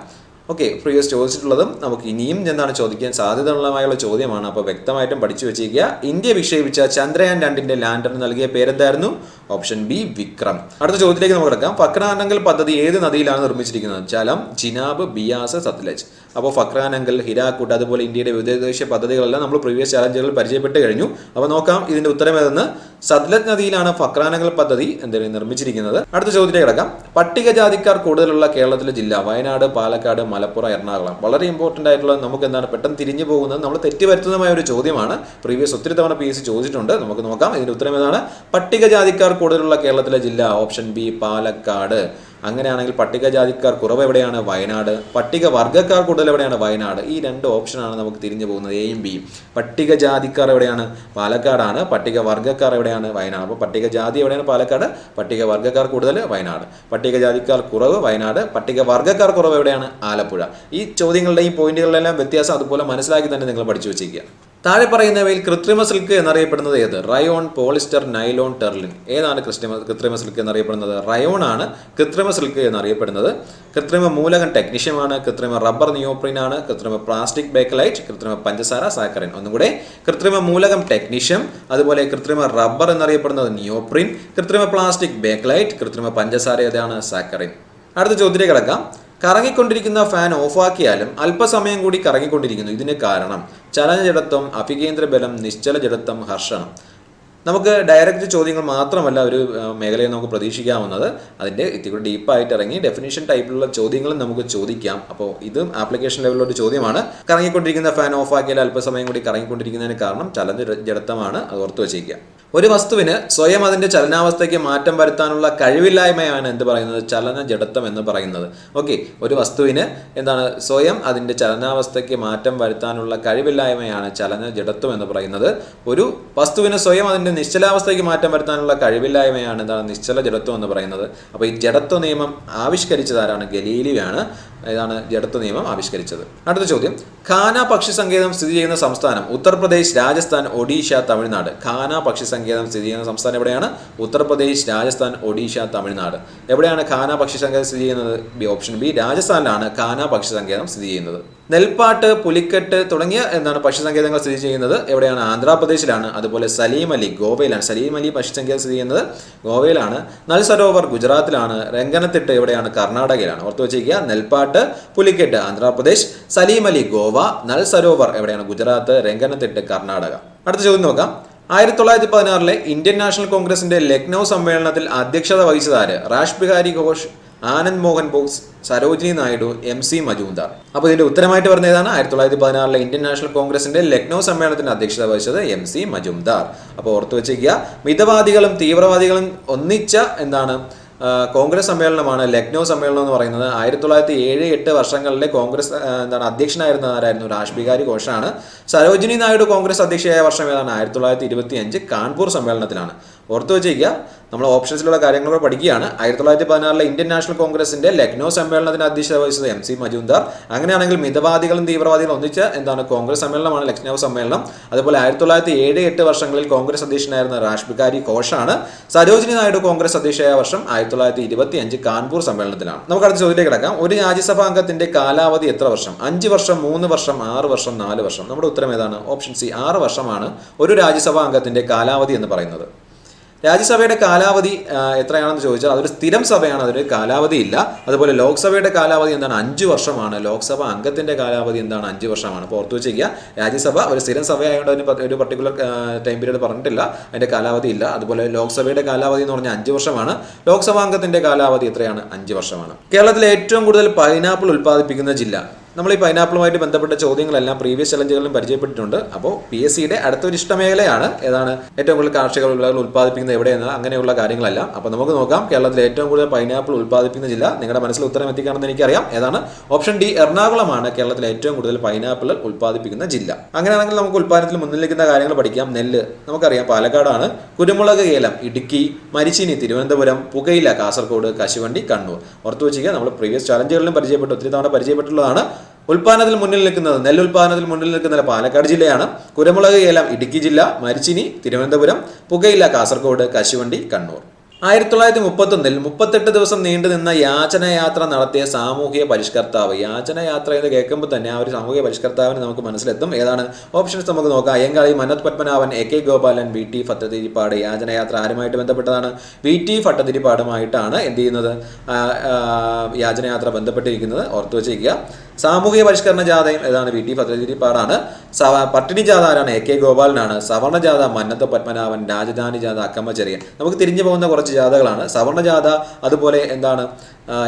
Okay, previous ചോദിച്ചിട്ടുള്ളതും നമുക്ക് ഇനിയും എന്താണ് ചോദിക്കാൻ സാധ്യതയുള്ളതുമായുള്ള ചോദ്യമാണ്. അപ്പോൾ വ്യക്തമായിട്ടും പഠിച്ചു വെച്ചിരിക്കുക. ഇന്ത്യ വിക്ഷേപിച്ച ചന്ദ്രയാൻ 2ന്റെ ലാൻഡറിന് നൽകിയ പേരെന്തായിരുന്നു? Option B Vikram. അടുത്ത ചോദ്യത്തിലേക്ക് നമുക്ക് കിടക്കാം. ഫക്രാനങ്കൽ പദ്ധതി ഏത് നദിയിലാണ് നിർമ്മിച്ചിരിക്കുന്നത്? ജലം, ചിനാബ്, ബിയാസ്, സത്ലജ്. അപ്പോൾ ഫക്രാനങ്കൽ, ഹിരാക്കുട്ട്, അതുപോലെ ഇന്ത്യയുടെ വിദേശ പദ്ധതികളെല്ലാം നമ്മൾ പ്രീവിയസ് ചാലഞ്ചുകളിൽ പരിചയപ്പെട്ട് കഴിഞ്ഞു. അപ്പോൾ നോക്കാം ഇതിന്റെ ഉത്തരം ഏതെന്ന്. സത്ലജ് നദിയിലാണ് ഫക്രാനങ്കൽ പദ്ധതി നിർമ്മിച്ചിരിക്കുന്നത്. അടുത്ത ചോദ്യത്തിലേക്ക് കിടക്കാം. പട്ടികജാതിക്കാർ കൂടുതലുള്ള കേരളത്തിലെ ജില്ല? വയനാട്, പാലക്കാട്, മലപ്പുറം, എറണാകുളം. വളരെ ഇമ്പോർട്ടന്റ് ആയിട്ടുള്ള നമുക്ക് എന്താണ് പെട്ടെന്ന് തിരിഞ്ഞു പോകുന്നത്, നമ്മൾ തെറ്റുവരുത്തുന്നതുമായ ഒരു ചോദ്യമാണ്. പ്രീവിയസ് ഒത്തിരി തവണ PSC ചോദിച്ചിട്ടുണ്ട്. നമുക്ക് നോക്കാം ഇതിന്റെ ഉത്തരം ഏതാണ്. പട്ടികജാതിക്കാർ കൂടുതലുള്ള കേരളത്തിലെ ജില്ല? Option B Palakkad. അങ്ങനെയാണെങ്കിൽ പട്ടികജാതിക്കാർ കുറവ് എവിടെയാണ്? വയനാട്. പട്ടികവർഗ്ഗക്കാർ കൂടുതൽ എവിടെയാണ്? വയനാട്. ഈ 2 ഓപ്ഷനാണ് നമുക്ക് തിരിഞ്ഞു പോകുന്നത്, എയും ബിയും. പട്ടികജാതിക്കാർ എവിടെയാണ്? പാലക്കാടാണ്. പട്ടികവർഗ്ഗക്കാർ എവിടെയാണ്? വയനാട്. അപ്പോൾ പട്ടികജാതി എവിടെയാണ്? പാലക്കാട്. പട്ടികവർഗ്ഗക്കാർ കൂടുതൽ? വയനാട്. പട്ടികജാതിക്കാർ കുറവ്? വയനാട്. പട്ടികവർഗ്ഗക്കാർ കുറവ് എവിടെയാണ്? ആലപ്പുഴ. ഈ ചോദ്യങ്ങളുടെ ഈ പോയിന്റുകളിലെല്ലാം വ്യത്യാസം അതുപോലെ മനസ്സിലാക്കി തന്നെ നിങ്ങൾ പഠിച്ചു വെച്ചിരിക്കുക. താഴെ പറയുന്നവയിൽ കൃത്രിമ സിൽക്ക് എന്നറിയപ്പെടുന്നത് ഏത്? Rayon, polyester, nylon, Terylene. ഏതാണ് കൃത്രിമ സിൽക്ക് എന്നറിയപ്പെടുന്നത്? റയോൺ ആണ് കൃത്രിമ സിൽക്ക് എന്നറിയപ്പെടുന്നത്. കൃത്രിമ മൂലകൻ ടെക്നീഷ്യമാണ്. കൃത്രിമ റബ്ബർ നിയോപ്രിൻ ആണ്. കൃത്രിമ പ്ലാസ്റ്റിക് ബേക്കലൈറ്റ്. കൃത്രിമ പഞ്ചസാര സാക്കറിൻ. ഒന്നും കൂടെ, കൃത്രിമ മൂലകം ടെക്നീഷ്യം, അതുപോലെ കൃത്രിമ റബ്ബർ എന്നറിയപ്പെടുന്നത് നിയോപ്രിൻ, കൃത്രിമ പ്ലാസ്റ്റിക് ബേക്കലൈറ്റ്, കൃത്രിമ പഞ്ചസാര ഏതാണ്? സാക്കറിൻ. അടുത്ത ചോദ്യത്തിലേക്ക് കിടക്കാം. കറങ്ങിക്കൊണ്ടിരിക്കുന്ന ഫാൻ ഓഫാക്കിയാലും അല്പസമയം കൂടി കറങ്ങിക്കൊണ്ടിരിക്കുന്നു. ഇതിന് കാരണം? ചലന ജഡത്വം, അഭികേന്ദ്ര ബലം, നിശ്ചല ജഡത്വം, ഹർഷണം. നമുക്ക് ഡയറക്റ്റ് ചോദ്യങ്ങൾ മാത്രമല്ല ഒരു മേഖലയിൽ നമുക്ക് പ്രതീക്ഷിക്കാവുന്നത്, അതിൻ്റെ ഇത്തിരി ഡീപ്പായിട്ട് ഇറങ്ങി ഡെഫിനിഷൻ ടൈപ്പിലുള്ള ചോദ്യങ്ങളും നമുക്ക് ചോദിക്കാം. അപ്പോൾ ഇതും ആപ്ലിക്കേഷൻ ലെവലിലുള്ള ഒരു ചോദ്യമാണ്. കറങ്ങിക്കൊണ്ടിരിക്കുന്ന ഫാൻ ഓഫ് ആക്കിയാൽ അല്പസമയം കൂടി കറങ്ങിക്കൊണ്ടിരിക്കുന്നതിന് കാരണം ചലന ജഡത്വമാണ്, അത് ഓർത്ത് വെച്ചേക്കുക. ഒരു വസ്തുവിന് സ്വയം അതിന്റെ ചലനാവസ്ഥയ്ക്ക് മാറ്റം വരുത്താനുള്ള കഴിവില്ലായ്മയാണ് എന്ത് പറയുന്നത്, ചലന ജഡത്വം എന്ന് പറയുന്നത്. ഓക്കെ, ഒരു വസ്തുവിന് എന്താണ് സ്വയം അതിന്റെ ചലനാവസ്ഥയ്ക്ക് മാറ്റം വരുത്താനുള്ള കഴിവില്ലായ്മയാണ് ചലന ജഡത്വം എന്ന് പറയുന്നത്. ഒരു വസ്തുവിന് സ്വയം അതിന്റെ നിശ്ചലാവസ്ഥയ്ക്ക് മാറ്റം വരുത്താനുള്ള കഴിവില്ലായ്മയാണ് എന്താണ് നിശ്ചല ജഡത്വം എന്ന് പറയുന്നത്. അപ്പോൾ ഈ ജഡത്വ നിയമം ആവിഷ്കരിച്ചതാരാണ്, ഗലീലിയോയാണ് ഏതാണ് ജഡത്വ നിയമം ആവിഷ്കരിച്ചത്. അടുത്ത ചോദ്യം, ഖാന പക്ഷി സങ്കേതം സ്ഥിതി ചെയ്യുന്ന സംസ്ഥാനം ഉത്തർപ്രദേശ്, രാജസ്ഥാൻ, ഒഡീഷ, തമിഴ്നാട്. ഖാന പക്ഷി സങ്കേതം സ്ഥിതി ചെയ്യുന്ന സംസ്ഥാനം എവിടെയാണ്? ഉത്തർപ്രദേശ്, രാജസ്ഥാൻ, ഒഡീഷ, തമിഴ്നാട്. എവിടെയാണ് ഖാന പക്ഷി സങ്കേതം സ്ഥിതി ചെയ്യുന്നത്? ഓപ്ഷൻ ബി, രാജസ്ഥാനിലാണ് ഖാന പക്ഷി സങ്കേതം സ്ഥിതി ചെയ്യുന്നത്. നെൽപ്പാട്ട്, പുലിക്കെട്ട് തുടങ്ങിയ എന്താണ് പക്ഷി സങ്കേതങ്ങൾ സ്ഥിതി ചെയ്യുന്നത് എവിടെയാണ്? ആന്ധ്രാപ്രദേശിലാണ്. അതുപോലെ സലീം അലി ഗോവയിലാണ്. സലീം അലി പക്ഷി സങ്കേതം സ്ഥിതി ചെയ്യുന്നത് ഗോവയിലാണ്. നൽ സരോവർ ഗുജറാത്തിലാണ്. രംഗനത്തിട്ട് എവിടെയാണ്? കർണാടകയിലാണ്. ഓർത്ത് വെച്ചിരിക്കുക, നെൽപ്പാട്ട്, പുലിക്കെട്ട് ആന്ധ്രാപ്രദേശ്, സലീം അലി ഗോവ, നൽ സരോവർ എവിടെയാണ്? ഗുജറാത്ത്, രംഗനത്തിട്ട് കർണാടക. അടുത്ത ചോദ്യം നോക്കാം. 1916 ഇന്ത്യൻ നാഷണൽ കോൺഗ്രസിന്റെ ലക്നൗ സമ്മേളനത്തിൽ അധ്യക്ഷത വഹിച്ചത് ആര്? റാഷ് ബിഹാരി ഘോഷ്, ആനന്ദ് മോഹൻ ബോസ്, സരോജിനി നായിഡു, MC മജുംദാർ. അപ്പോൾ ഇതിന്റെ ഉത്തരമായിട്ട് പറഞ്ഞ ഏതാണ്? 1916 ഇന്ത്യൻ നാഷണൽ കോൺഗ്രസിന്റെ ലക്നൗ സമ്മേളനത്തിന് അധ്യക്ഷത വഹിച്ചത് MC മജുംദാർ. അപ്പോൾ ഓർത്തു വെച്ചിരിക്കുക, മിതവാദികളും തീവ്രവാദികളും ഒന്നിച്ച എന്താണ് കോൺഗ്രസ് സമ്മേളനമാണ് ലക്നൗ സമ്മേളനം എന്ന് പറയുന്നത്. 1907-8 വർഷങ്ങളിലെ കോൺഗ്രസ് എന്താണ് അധ്യക്ഷനായിരുന്ന ആരായിരുന്നു? റാഷ് ബിഹാരി ഘോഷാണ്. സരോജിനി നായിഡു കോൺഗ്രസ് അധ്യക്ഷയായ വർഷം ഏതാണ്? 1925 കാൺപൂർ സമ്മേളനത്തിലാണ്. ഓർത്തു വെച്ചിരിക്കുക, നമ്മൾ ഓപ്ഷൻസിലുള്ള കാര്യങ്ങളൊക്കെ പഠിക്കുകയാണ്. 1916 ഇന്ത്യൻ നാഷണൽ കോൺഗ്രസിന്റെ ലക്നൗ സമ്മേളനത്തിന് അധ്യക്ഷത വഹിച്ചത് MC മജുംദാർ. അങ്ങനെയാണെങ്കിൽ മിതവാദികളും തീവ്രവാദികളും ഒന്നിച്ച് എന്താണ് കോൺഗ്രസ് സമ്മേളനമാണ് ലക്നൗ സമ്മേളനം. അതുപോലെ 1907-8 വർഷങ്ങളിൽ കോൺഗ്രസ് അധ്യക്ഷനായിരുന്ന റാഷ് ബിഹാരി ഘോഷാണ്. സരോജിനി നായിഡു കോൺഗ്രസ് അധ്യക്ഷയായ വർഷം 1925 കാൺപൂർ സമ്മേളനത്തിലാണ്. നമുക്ക് അടുത്ത ചോദ്യത്തിലേക്ക് കിടക്കാം. ഒരു രാജ്യസഭാ അംഗത്തിന്റെ കാലാവധി എത്ര വർഷം? 5 വർഷം, 3 വർഷം, 6 വർഷം, 4 വർഷം. നമ്മുടെ ഉത്തരം ഏതാണ്? ഓപ്ഷൻ സി, 6 വർഷമാണ് ഒരു രാജ്യസഭാ അംഗത്തിന്റെ കാലാവധി എന്ന് പറയുന്നത്. രാജ്യസഭയുടെ കാലാവധി എത്രയാണെന്ന് ചോദിച്ചാൽ അതൊരു സ്ഥിരം സഭയാണ്, അതൊരു കാലാവധി ഇല്ല. അതുപോലെ ലോക്സഭയുടെ കാലാവധി എന്താണ്? 5 വർഷമാണ്. ലോക്സഭ അംഗത്തിന്റെ കാലാവധി എന്താണ്? 5 വർഷമാണ്. അപ്പോൾ ഓർത്തു വെച്ചിരിക്കുക, രാജ്യസഭ ഒരു സ്ഥിരം സഭയായതുകൊണ്ട് അതിന് ഒരു പർട്ടിക്കുലർ ടൈം പീരീഡ് പറഞ്ഞിട്ടില്ല, അതിന്റെ കാലാവധി ഇല്ല. അതുപോലെ ലോക്സഭയുടെ കാലാവധി എന്ന് പറഞ്ഞാൽ 5 വർഷമാണ്. ലോക്സഭാ അംഗത്തിന്റെ കാലാവധി എത്രയാണ്? 5 വർഷമാണ്. കേരളത്തിലെ ഏറ്റവും കൂടുതൽ പൈനാപ്പിൾ ഉൽപ്പാദിപ്പിക്കുന്ന ജില്ല? നമ്മൾ ഈ പൈനാപ്പിളുമായിട്ട് ബന്ധപ്പെട്ട ചോദ്യങ്ങളെല്ലാം പ്രീവിയസ് ചലഞ്ചുകളിലും പരിചയപ്പെട്ടിട്ടുണ്ട്. അപ്പോൾ PSCയുടെ അടുത്തൊരു ഇഷ്ടമേഖലയാണ് ഏതാണ്? ഏറ്റവും കൂടുതൽ കാർഷിക വിളകൾ ഉൽപ്പാദിപ്പിക്കുന്നത് എവിടെയെന്ന് അങ്ങനെയുള്ള കാര്യങ്ങളല്ല. അപ്പോൾ നമുക്ക് നോക്കാം, കേരളത്തിലെ ഏറ്റവും കൂടുതൽ പൈനാപ്പിൾ ഉൽപ്പാദിപ്പിക്കുന്ന ജില്ല. നിങ്ങളുടെ മനസ്സിൽ ഉത്തരം എത്തിക്കാണെന്ന് എനിക്കറിയാം. ഏതാണ്? ഓപ്ഷൻ ഡി, എറണാകുളമാണ് കേരളത്തിലെ ഏറ്റവും കൂടുതൽ പൈനാപ്പിൾ ഉൽപ്പാദിപ്പിക്കുന്ന ജില്ല. അങ്ങനെയാണെങ്കിൽ നമുക്ക് ഉൽപ്പാദനത്തിൽ മുന്നിലിരിക്കുന്ന കാര്യങ്ങൾ പഠിക്കാം. നെല്ല് നമുക്കറിയാം പാലക്കാടാണ്. കുരുമുളക്, ഏലം ഇടുക്കി, മരിച്ചീനി തിരുവനന്തപുരം, പുകയില കാസർഗോഡ്, കശുവണ്ടി കണ്ണൂർ. ഓർത്തു വെച്ചിരിക്കുക, നമ്മൾ പ്രീവിയസ് ചലഞ്ചുകളിലും പരിചയപ്പെട്ടു, ഒത്തിരി തവണ പരിചയപ്പെട്ടുള്ളതാണ്. ഉൽപ്പാദനത്തിൽ മുന്നിൽ നിൽക്കുന്നത്, നെല്ലുൽപാദനത്തിൽ മുന്നിൽ നിൽക്കുന്നത് പാലക്കാട് ജില്ലയാണ്. കുരുമുളക്, ഏലം ഇടുക്കി ജില്ല, മരിച്ചിനി തിരുവനന്തപുരം, പുകയില കാസർഗോഡ്, കശുവണ്ടി കണ്ണൂർ. 1931 38 ദിവസം നീണ്ടു നിന്ന യാചനയാത്ര നടത്തിയ സാമൂഹിക പരിഷ്കർത്താവ്. യാചനയാത്ര എന്ന് കേൾക്കുമ്പോൾ തന്നെ ആ ഒരു സാമൂഹിക പരിഷ്കർത്താവിന് നമുക്ക് മനസ്സിലെത്തും. ഏതാണ്? ഓപ്ഷൻസ് നമുക്ക് നോക്കാം. Ayyankali, Manoj Padmanabhan, AK Gopalan, VT Bhattathiripad. യാചനയാത്ര ആരുമായിട്ട് ബന്ധപ്പെട്ടതാണ്? VT ഭട്ടതിരിപ്പാടുമായിട്ടാണ് എന്ത് ചെയ്യുന്നത്? യാചനയാത്ര ബന്ധപ്പെട്ടിരിക്കുന്നത്. ഓർത്തു വെച്ചിരിക്കുക. സാമൂഹിക പരിഷ്കരണ ജാഥയും ഏതാണ്? VT ഭട്ടതിരിപ്പാടാണ്. പട്ടിണി ജാഥ ആരാണ്? AK ഗോപാലനാണ്. സവർണ ജാഥ മന്നത്ത് പത്മനാഭൻ. രാജധാനി ജാഥ അക്കമ്മ ചെറിയൻ. നമുക്ക് തിരിഞ്ഞു പോകുന്ന കുറച്ച് ജാഥകളാണ്. സവർണ ജാഥ, അതുപോലെ എന്താണ്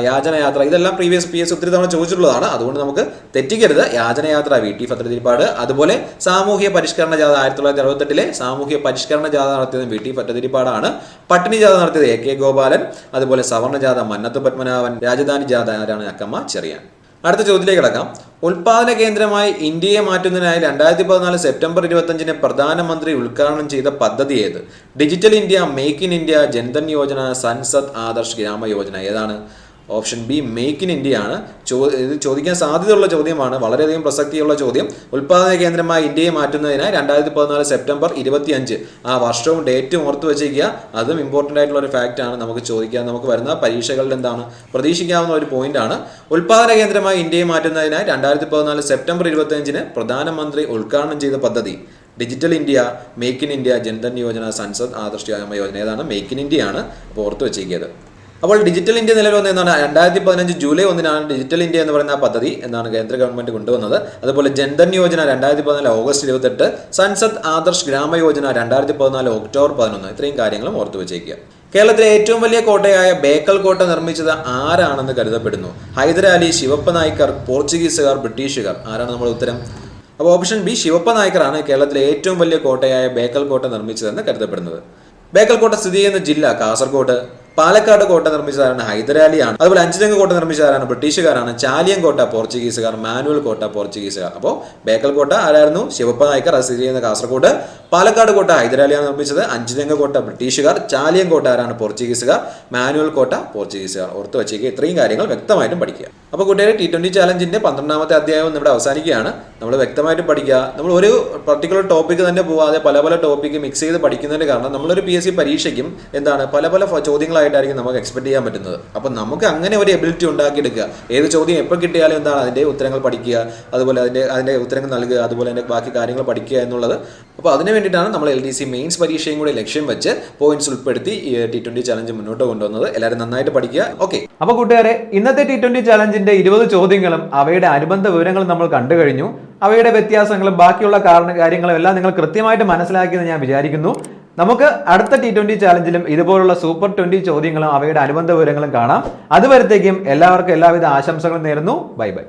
യാചനയാത്ര, ഇതെല്ലാം പ്രീവിയസ് PS ഒത്തിരി തവണ ചോദിച്ചിട്ടുള്ളതാണ്. അതുകൊണ്ട് നമുക്ക് തെറ്റിക്കരുത്. യാചനയാത്ര VT ഭട്ടതിരിപ്പാട്. അതുപോലെ സാമൂഹിക പരിഷ്കരണ ജാഥ 1968 സാമൂഹിക പരിഷ്കരണ ജാഥ നടത്തിയത് VT ഭട്ടതിരിപ്പാടാണ്. പട്ടിണി ജാഥ നടത്തിയത് AK ഗോപാലൻ. അതുപോലെ സവർണ ജാഥ മന്നത്ത് പത്മനാഭൻ. രാജധാനി ജാഥ ആരാണ്? അക്കമ്മ ചെറിയാൻ. അടുത്ത ചോദ്യത്തിലേക്ക് കിടക്കാം. ഉൽപാദന കേന്ദ്രമായി ഇന്ത്യയെ മാറ്റുന്നതിനായി 2014 സെപ്റ്റംബർ 25 പ്രധാനമന്ത്രി ഉദ്ഘാടനം ചെയ്ത പദ്ധതി ഏത്? Digital India, make in India, Jan Dhan Yojana, Sansad Adarsh ഗ്രാമ യോജന. ഏതാണ്? Option B, make in India ആണ്. ഇത് ചോദിക്കാൻ സാധ്യതയുള്ള ചോദ്യമാണ്, വളരെയധികം പ്രസക്തിയുള്ള ചോദ്യം. ഉൽപാദന കേന്ദ്രമായി ഇന്ത്യയെ മാറ്റുന്നതിനായി 2014 സെപ്റ്റംബർ 25 ആ വർഷവും ഡേറ്റും ഓർത്ത് വെച്ചിരിക്കുക. അതും ഇമ്പോർട്ടൻ്റ് ആയിട്ടുള്ള ഒരു ഫാക്റ്റ് ആണ്. നമുക്ക് ചോദിക്കാൻ, നമുക്ക് വരുന്ന പരീക്ഷകളിൽ എന്താണ് പ്രതീക്ഷിക്കാവുന്ന ഒരു പോയിന്റ് ആണ്. ഉൽപാദന കേന്ദ്രമായി ഇന്ത്യയെ മാറ്റുന്നതിനായി 2014 സെപ്റ്റംബർ 25 പ്രധാനമന്ത്രി ഉദ്ഘാടനം ചെയ്ത പദ്ധതി digital India, make in India, Jan Dhan Yojana, Sansad Adarsh ഗ്രാമ യോജന. ഏതാണ്? മേക്ക് ഇൻ ഇന്ത്യ ആണ്. അപ്പോൾ ഓർത്ത് വെച്ചിരിക്കുന്നത്. അപ്പോൾ ഡിജിറ്റൽ ഇന്ത്യ നിലവിൽ വന്ന എന്നാണ് 2015 ജൂലൈ 1 ഡിജിറ്റൽ ഇന്ത്യ എന്ന് പറയുന്ന ആ പദ്ധതി എന്നാണ് കേന്ദ്ര ഗവൺമെന്റ് കൊണ്ടുവന്നത്. അതുപോലെ ജൻധൻ യോജന 2014 ഓഗസ്റ്റ് 28, സൻസദ് ആദർശ് ഗ്രാമ യോജന 2014 ഒക്ടോബർ 11. ഇത്രയും കാര്യങ്ങളും ഓർത്തു വെച്ചേക്കുക. കേരളത്തിലെ ഏറ്റവും വലിയ കോട്ടയായ ബേക്കൽ കോട്ട നിർമ്മിച്ചത് ആരാണെന്ന് കരുതപ്പെടുന്നു? ഹൈദരാലി, ശിവപ്പ നായ്ക്കർ, പോർച്ചുഗീസുകാർ, ബ്രിട്ടീഷുകാർ. ആരാണ് നമ്മുടെ ഉത്തരം? അപ്പോൾ ഓപ്ഷൻ ബി, ശിവപ്പ നായ്ക്കറാണ് കേരളത്തിലെ ഏറ്റവും വലിയ കോട്ടയായ ബേക്കൽ കോട്ട നിർമ്മിച്ചതെന്ന് കരുതപ്പെടുന്നത്. ബേക്കൽ കോട്ട സ്ഥിതി ചെയ്യുന്ന ജില്ല കാസർഗോഡ്. പാലക്കാട് കോട്ട നിർമ്മിച്ചതാരാണ്? ഹൈദരാലിയാണ്. അതുപോലെ അഞ്ചുതെങ്ങ് കോട്ട നിർമ്മിച്ചതാരാണ്? ബ്രിട്ടീഷുകാരാണ്. ചാലിയം കോട്ട പോർച്ചുഗീസുകാർ, മാനുവൽ കോട്ട പോർച്ചുഗീസുകാർ. അപ്പോൾ ബേക്കൽ കോട്ട ആരായിരുന്നു? ശിവപ്പ നായ്ക്കർ, അത് സ്ഥിതി ചെയ്യുന്ന കാസർഗോഡ്. പാലക്കാട് കോട്ട ഹൈദരാലിയാണ് നിർമ്മിച്ചത്. അഞ്ചുതെങ്ങ് കോട്ട ബ്രിട്ടീഷുകാർ. ചാലിയം കോട്ട ആരാണ്? പോർച്ചുഗീസുകാർ. മാനുവൽ കോട്ട പോർച്ചുഗീസുകാർ. ഓർത്ത് വെച്ചേക്കുക. ഇത്രയും കാര്യങ്ങൾ വ്യക്തമായിട്ടും പഠിക്കുക. അപ്പോൾ കൂട്ടുകാരെ, T20 ചാലഞ്ചിന്റെ 12ാമത്തെ അധ്യായം ഇവിടെ അവസാനിക്കുകയാണ്. നമ്മൾ വ്യക്തമായിട്ട് പഠിക്കുക. നമ്മൾ ഒരു പർട്ടിക്കുലർ ടോപ്പിക്ക് തന്നെ പോവാതെ പല പല ടോപ്പിക്ക് മിക്സ് ചെയ്ത് പഠിക്കുന്നതിന്റെ കാരണം നമ്മളൊരു PSC പരീക്ഷയ്ക്കും എന്താണ് പല പല ചോദ്യങ്ങളായിട്ടായിരിക്കും നമുക്ക് എക്സ്പെക്ട് ചെയ്യാൻ പറ്റുന്നത്. അപ്പം നമുക്ക് അങ്ങനെ ഒരു എബിലിറ്റി ഉണ്ടാക്കിയെടുക്കുക. ഏത് ചോദ്യം എപ്പോൾ കിട്ടിയാലും എന്താണ് അതിന്റെ ഉത്തരങ്ങൾ പഠിക്കുക, അതുപോലെ അതിന്റെ ഉത്തരങ്ങൾ നൽകുക, അതുപോലെ അതിന്റെ ബാക്കി കാര്യങ്ങൾ പഠിക്കുക എന്നുള്ളത്. അപ്പോൾ അതിന് വേണ്ടിയിട്ടാണ് നമ്മൾ LDC മെയിൻസ് പരീക്ഷയും കൂടി ലക്ഷ്യം വെച്ച് പോയിന്റ്സ് ഉൾപ്പെടുത്തി ഈ T20 ചാലഞ്ച് മുന്നോട്ട് കൊണ്ടുവന്നത്. എല്ലാവരും നന്നായിട്ട് പഠിക്കുക. ഓക്കെ. അപ്പോൾ കൂട്ടുകാരെ, ഇന്നത്തെ T20 ചാലഞ്ചിന്റെ 20 ചോദ്യങ്ങളും അവയുടെ അനുബന്ധ വിവരങ്ങളും നമ്മൾ കണ്ടു കഴിഞ്ഞു. അവയുടെ വ്യത്യാസങ്ങളും ബാക്കിയുള്ള കാര്യങ്ങളും എല്ലാം നിങ്ങൾ കൃത്യമായിട്ട് മനസ്സിലാക്കിയെന്ന് ഞാൻ വിചാരിക്കുന്നു. നമുക്ക് അടുത്ത T20 ചാലഞ്ചിലും ഇതുപോലുള്ള സൂപ്പർ 20 ചോദ്യങ്ങളും അവയുടെ അനുബന്ധ വിവരങ്ങളും കാണാം. അതുവരത്തേക്കും എല്ലാവർക്കും എല്ലാവിധ ആശംസകളും നേരുന്നു. Bye bye.